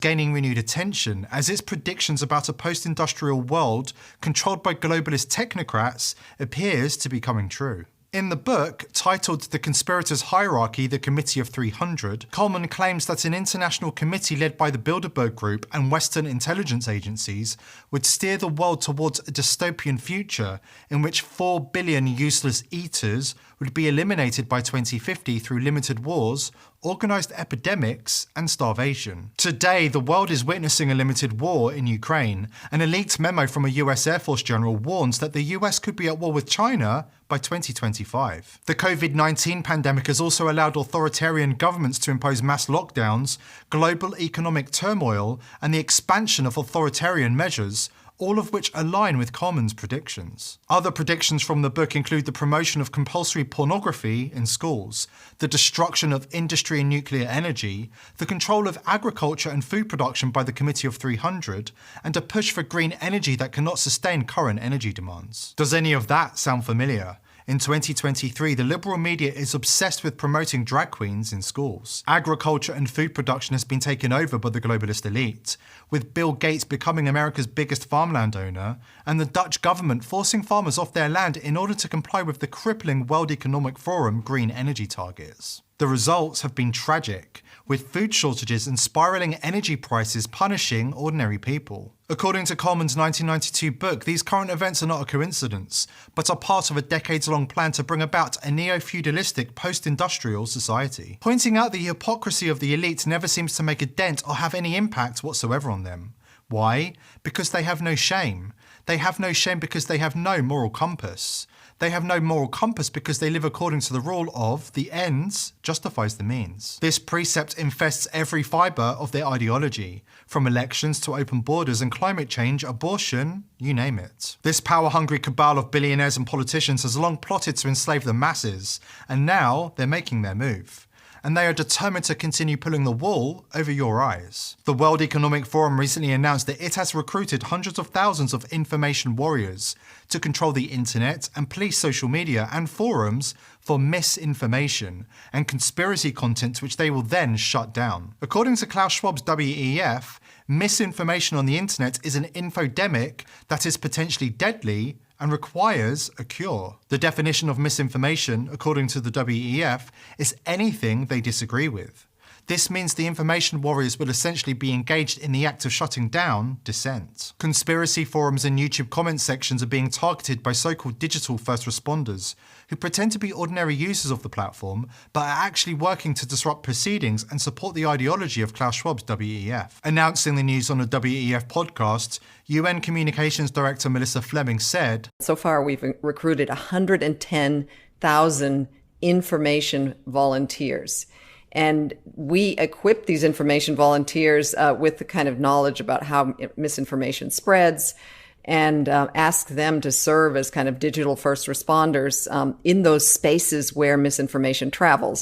gaining renewed attention as its predictions about a post-industrial world controlled by globalist technocrats appears to be coming true. In the book, titled The Conspirators' Hierarchy, The Committee of 300, Coleman claims that an international committee led by the Bilderberg Group and Western intelligence agencies would steer the world towards a dystopian future in which 4 billion useless eaters would be eliminated by 2050 through limited wars, organised epidemics, and starvation. Today, the world is witnessing a limited war in Ukraine. An leaked memo from a US Air Force general warns that the US could be at war with China by 2025. The COVID-19 pandemic has also allowed authoritarian governments to impose mass lockdowns, global economic turmoil, and the expansion of authoritarian measures, all of which align with Coleman's predictions. Other predictions from the book include the promotion of compulsory pornography in schools, the destruction of industry and nuclear energy, the control of agriculture and food production by the Committee of 300, and a push for green energy that cannot sustain current energy demands. Does any of that sound familiar? In 2023, the liberal media is obsessed with promoting drag queens in schools. Agriculture and food production has been taken over by the globalist elite, with Bill Gates becoming America's biggest farmland owner, and the Dutch government forcing farmers off their land in order to comply with the crippling World Economic Forum green energy targets. The results have been tragic, with food shortages and spiraling energy prices punishing ordinary people. According to Coleman's 1992 book, these current events are not a coincidence, but are part of a decades-long plan to bring about a neo-feudalistic post-industrial society. Pointing out the hypocrisy of the elite never seems to make a dent or have any impact whatsoever on them. Why? Because they have no shame. They have no shame because they have no moral compass. They have no moral compass because they live according to the rule of the ends justifies the means. This precept infests every fibre of their ideology, from elections to open borders and climate change, abortion, you name it. This power-hungry cabal of billionaires and politicians has long plotted to enslave the masses, and now they're making their move. And they are determined to continue pulling the wool over your eyes. The World Economic Forum recently announced that it has recruited hundreds of thousands of information warriors to control the internet and police social media and forums for misinformation and conspiracy content which they will then shut down. According to Klaus Schwab's WEF, misinformation on the internet is an infodemic that is potentially deadly and requires a cure. The definition of misinformation, according to the WEF, is anything they disagree with. This means the information warriors will essentially be engaged in the act of shutting down dissent. Conspiracy forums and YouTube comment sections are being targeted by so-called digital first responders, who pretend to be ordinary users of the platform, but are actually working to disrupt proceedings and support the ideology of Klaus Schwab's WEF. Announcing the news on a WEF podcast, UN Communications Director Melissa Fleming said, "So far we've recruited 110,000 information volunteers. And we equip these information volunteers with the kind of knowledge about how misinformation spreads and ask them to serve as kind of digital first responders in those spaces where misinformation travels."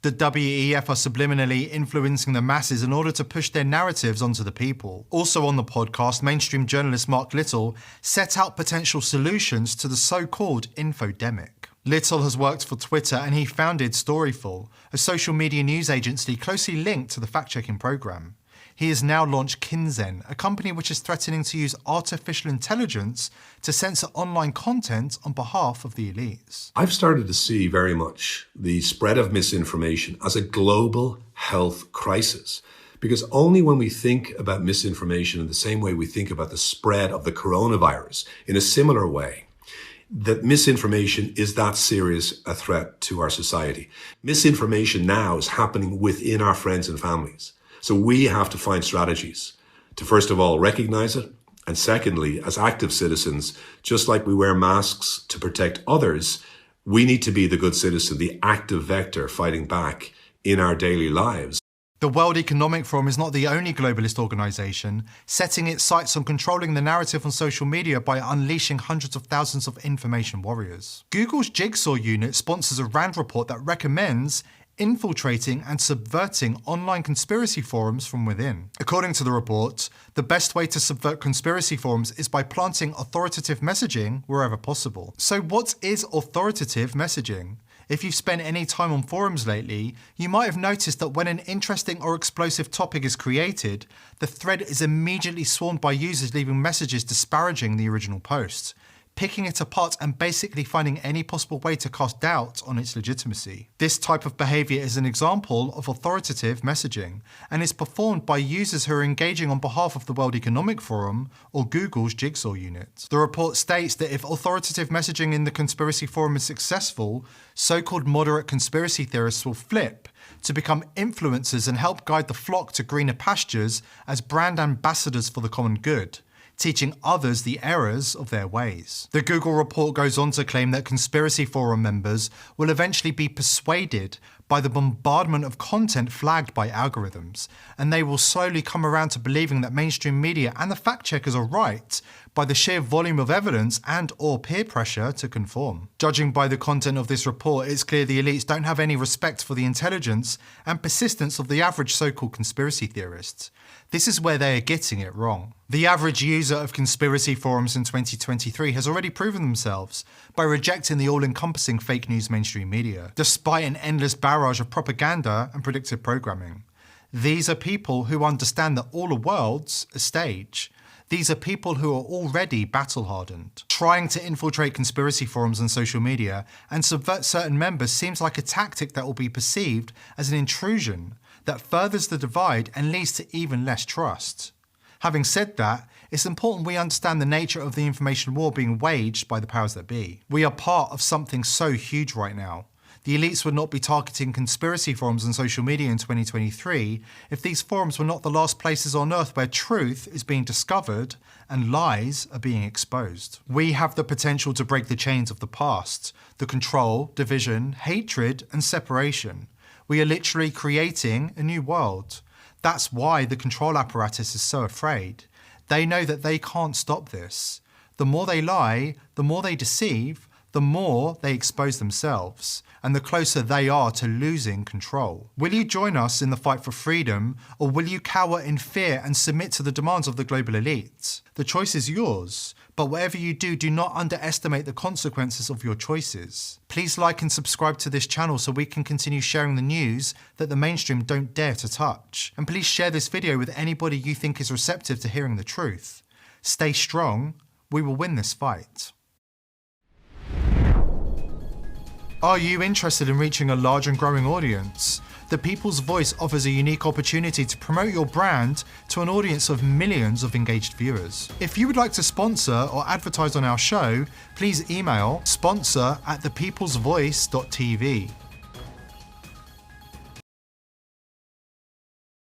The WEF are subliminally influencing the masses in order to push their narratives onto the people. Also on the podcast, mainstream journalist Mark Little set out potential solutions to the so-called infodemic. Little has worked for Twitter and he founded Storyful, a social media news agency closely linked to the fact-checking program. He has now launched Kinzen, a company which is threatening to use artificial intelligence to censor online content on behalf of the elites. I've started to see very much the spread of misinformation as a global health crisis, because only when we think about misinformation in the same way we think about the spread of the coronavirus in a similar way, that misinformation is that serious a threat to our society. Misinformation now is happening within our friends and families. So we have to find strategies to, first of all, recognize it. And secondly, as active citizens, just like we wear masks to protect others, we need to be the good citizen, the active vector fighting back in our daily lives. The World Economic Forum is not the only globalist organisation setting its sights on controlling the narrative on social media by unleashing hundreds of thousands of information warriors. Google's Jigsaw unit sponsors a RAND report that recommends infiltrating and subverting online conspiracy forums from within. According to the report, the best way to subvert conspiracy forums is by planting authoritative messaging wherever possible. So what is authoritative messaging? If you've spent any time on forums lately, you might have noticed that when an interesting or explosive topic is created, the thread is immediately swarmed by users leaving messages disparaging the original post, picking it apart and basically finding any possible way to cast doubt on its legitimacy. This type of behavior is an example of authoritative messaging and is performed by users who are engaging on behalf of the World Economic Forum or Google's Jigsaw unit. The report states that if authoritative messaging in the conspiracy forum is successful, so-called moderate conspiracy theorists will flip to become influencers and help guide the flock to greener pastures as brand ambassadors for the common good, teaching others the errors of their ways. The Google report goes on to claim that conspiracy forum members will eventually be persuaded by the bombardment of content flagged by algorithms, and they will slowly come around to believing that mainstream media and the fact checkers are right by the sheer volume of evidence and or peer pressure to conform. Judging by the content of this report, it's clear the elites don't have any respect for the intelligence and persistence of the average so-called conspiracy theorists. This is where they are getting it wrong. The average user of conspiracy forums in 2023 has already proven themselves by rejecting the all-encompassing fake news mainstream media, despite an endless barrage of propaganda and predictive programming. These are people who understand that all the world's a stage. These are people who are already battle-hardened. Trying to infiltrate conspiracy forums on social media and subvert certain members seems like a tactic that will be perceived as an intrusion that furthers the divide and leads to even less trust. Having said that, it's important we understand the nature of the information war being waged by the powers that be. We are part of something so huge right now. The elites would not be targeting conspiracy forums on social media in 2023 if these forums were not the last places on earth where truth is being discovered and lies are being exposed. We have the potential to break the chains of the past, the control, division, hatred, and separation. We are literally creating a new world. That's why the control apparatus is so afraid. They know that they can't stop this. The more they lie, the more they deceive, the more they expose themselves, and the closer they are to losing control. Will you join us in the fight for freedom, or will you cower in fear and submit to the demands of the global elite? The choice is yours, but whatever you do, do not underestimate the consequences of your choices. Please like and subscribe to this channel so we can continue sharing the news that the mainstream don't dare to touch. And please share this video with anybody you think is receptive to hearing the truth. Stay strong, we will win this fight. Are you interested in reaching a large and growing audience? The People's Voice offers a unique opportunity to promote your brand to an audience of millions of engaged viewers. If you would like to sponsor or advertise on our show, please email sponsor@thepeoplesvoice.tv.